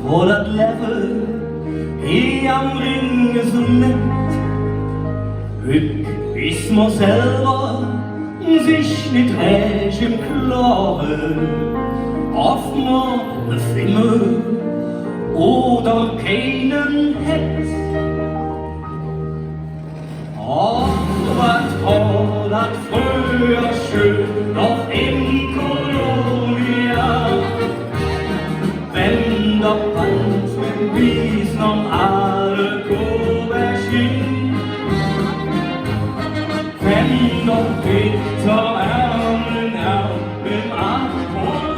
vor dat Level hier am Ring ist so nett. Hück ist man selber sich nicht recht im Klaren, ob man ne Finger oder keinen hätt. Ach, was war das früher schön noch in Kolonia, wenn der Band mit Wies noch alle Kurve schien, wenn der Peter Ärmel auch im Apollonia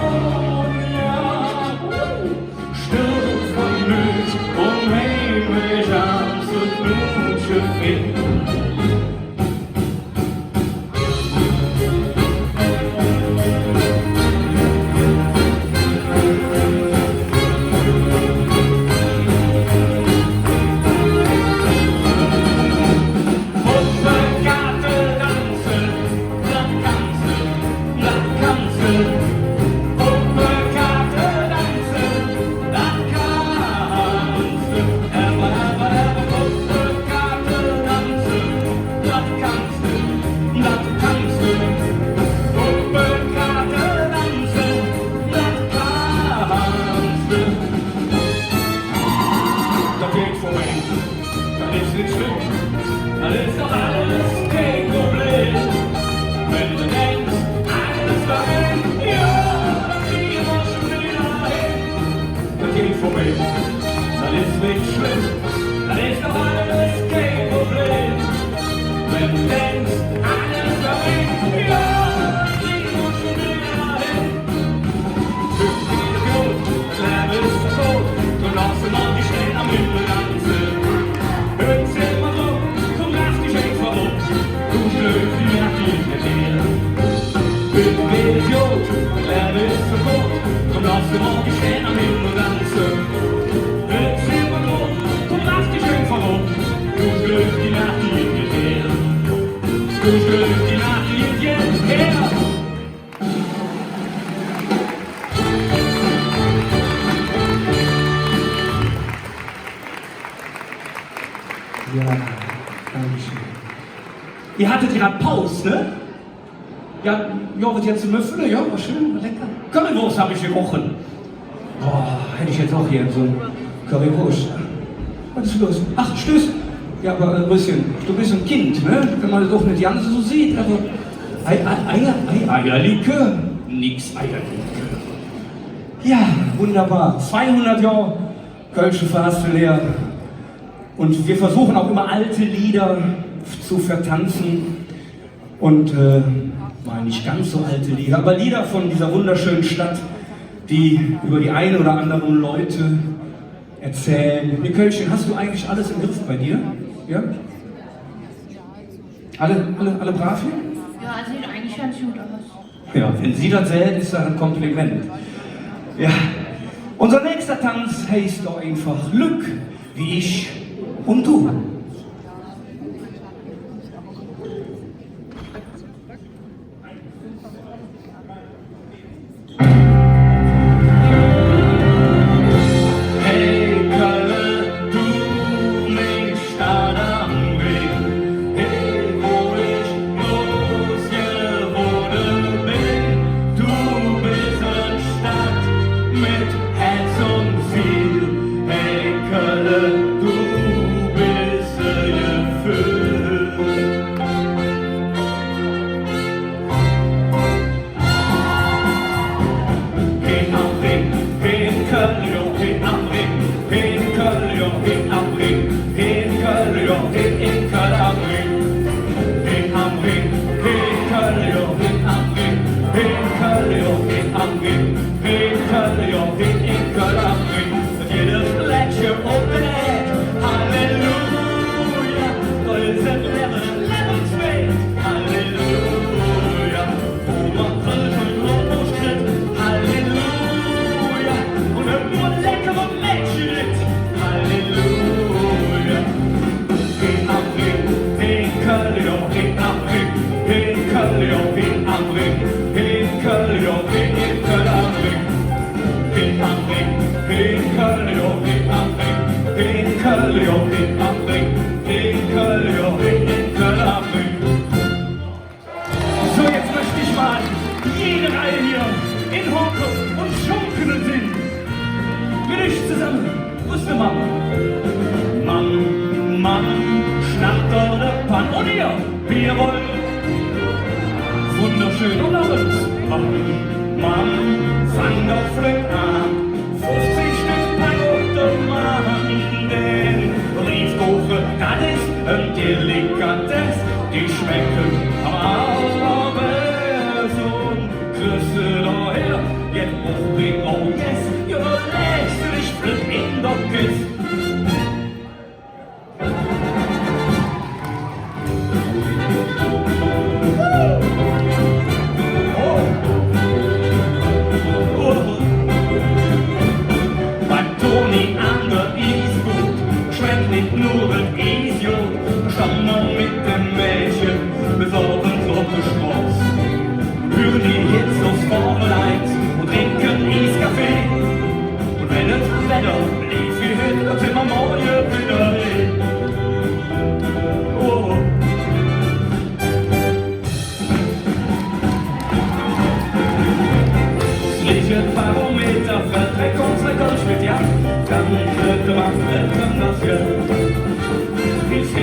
stirbt von Müd und heimisch an zu Knutsche finden. Das ist doch alles kein Problem. Wenn du denkst, alles dahin, ja, dann kriegen wir schon wieder hin. Das geht vorbei, das ist nicht schlimm. Das ist doch alles kein Problem. Wenn du denkst, alles dahin, ja, dann kriegen wir schon wieder hin. Hüpf wie der Blut, das Leben ist der Tod, so lass mal die Stellen am Himmel tanzen. Hüpf immer so. Idiot, Leben ist so gut, komm lass dir mal die Sterne am Himmel tanzen. Hüpf immer drum, komm lass dich schön verrot. Du Glück, die Nacht liegt dir her. Du Glück, die Nacht liegt dir her. Ja, Dankeschön. Ihr hattet gerade Pause, ne? Ja, wird jetzt ein Müffel, ja, war schön, war lecker. Currywurst habe ich gekocht. Boah, hätte ich jetzt auch hier so ein Currywurst. Was ist los? Ach, Stöß. Ja, aber du bist ein Kind, ne? Wenn man das auch nicht ganz so sieht, aber Eierlikör, nix Eierlikör. Ja, wunderbar. 200 Jahre Kölsche Fastelehr. Und wir versuchen auch immer alte Lieder zu vertanzen. Und mal nicht ganz so alte Lieder, aber Lieder von dieser wunderschönen Stadt, die über die eine oder anderen Leute erzählen. Nicölchen, hast du eigentlich alles im Griff bei dir? Ja? Alle brav hier? Ja, sieht eigentlich ganz gut aus. Ja, wenn sie das sieht, ist das ein Kompliment. Ja. Unser nächster Tanz heißt doch einfach Glück, wie ich und du. Hey, jede Reihe hier in Horke und Schunkenen sind. Gericht zusammen, wusste Mama. Mann, schnappt eure Pan und ihr, wie ihr wollt. Wunderschön und abends. Mann, fang doch flink an. 50 Stück Parodie den Briefkuche, das ist ein Delikatesse, die schmecken am besten. Grüße daher, jetzt auch den oh yes, ja, lässt dich flink in der Kiste. Nur ein Isio, schau mal mit dem Mädchen, besorgen so Schmutz. Hören die Hits aus Formel 1 und trinken Eskaffee. Und wenn das Wetter nicht viel hilft, dann sind wir morgen wieder hin. Oh. Das Lichtbarometer verträgt unsere Goldschmidt, ja, dann könnte man öffnen das Geld. Ist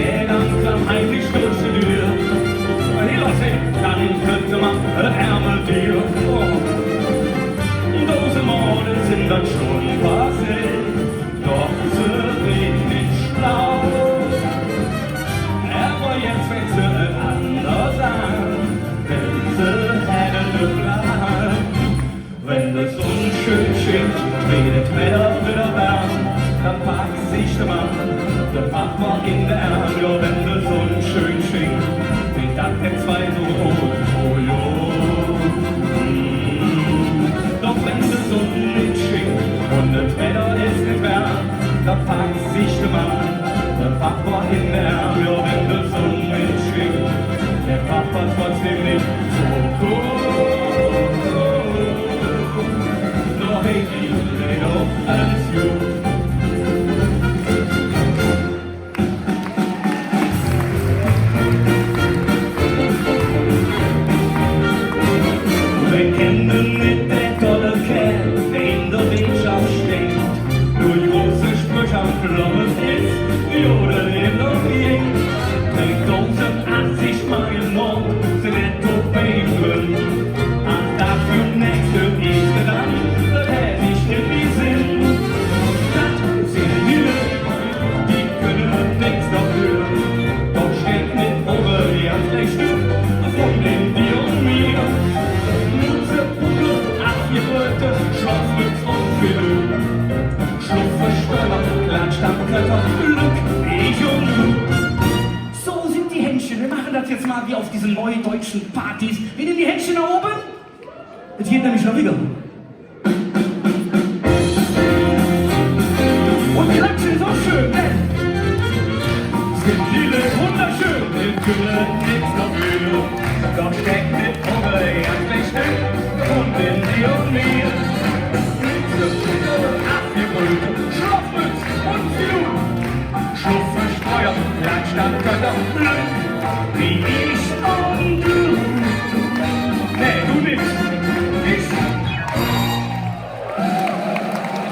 dann heimlich durch die Tür. Hey Leute, dann könnte man Ärmel dir. Dose Morde sind dann schon passé, doch sie sind nicht schlau. Aber jetzt fängt sie anders an, denn sie hätten den Plan. Wenn das unschön schickt, wie das Wetter wieder wärmt, dann packt sich der Mann. Der Papa in der Erde, ja, wenn der Sonne schön schickt, wie das der zwei so rot, oh jo. Doch wenn der Sonne nicht schickt und das Wetter ist nicht wärm, dann packt sich der Mann, der Papa in der Erde, ja, wenn der Sonne nicht schickt, der Papa trotzdem nicht so cool. Doch hey, die doch alles gut. So sind die Händchen. Wir machen das jetzt mal wie auf diesen neuen deutschen Partys. Wir nehmen die Händchen nach oben. Jetzt geht nämlich noch wieder. Und klatschen so schön, ne? Sind viele wunderschön. Wir können nichts dafür. Doch steckt mit Hunger ganz schlecht weg. Und in dir und mir. Schlafmütz und Flut. Schluff versteuert, Landstand, Götter, Blöd. Wie ich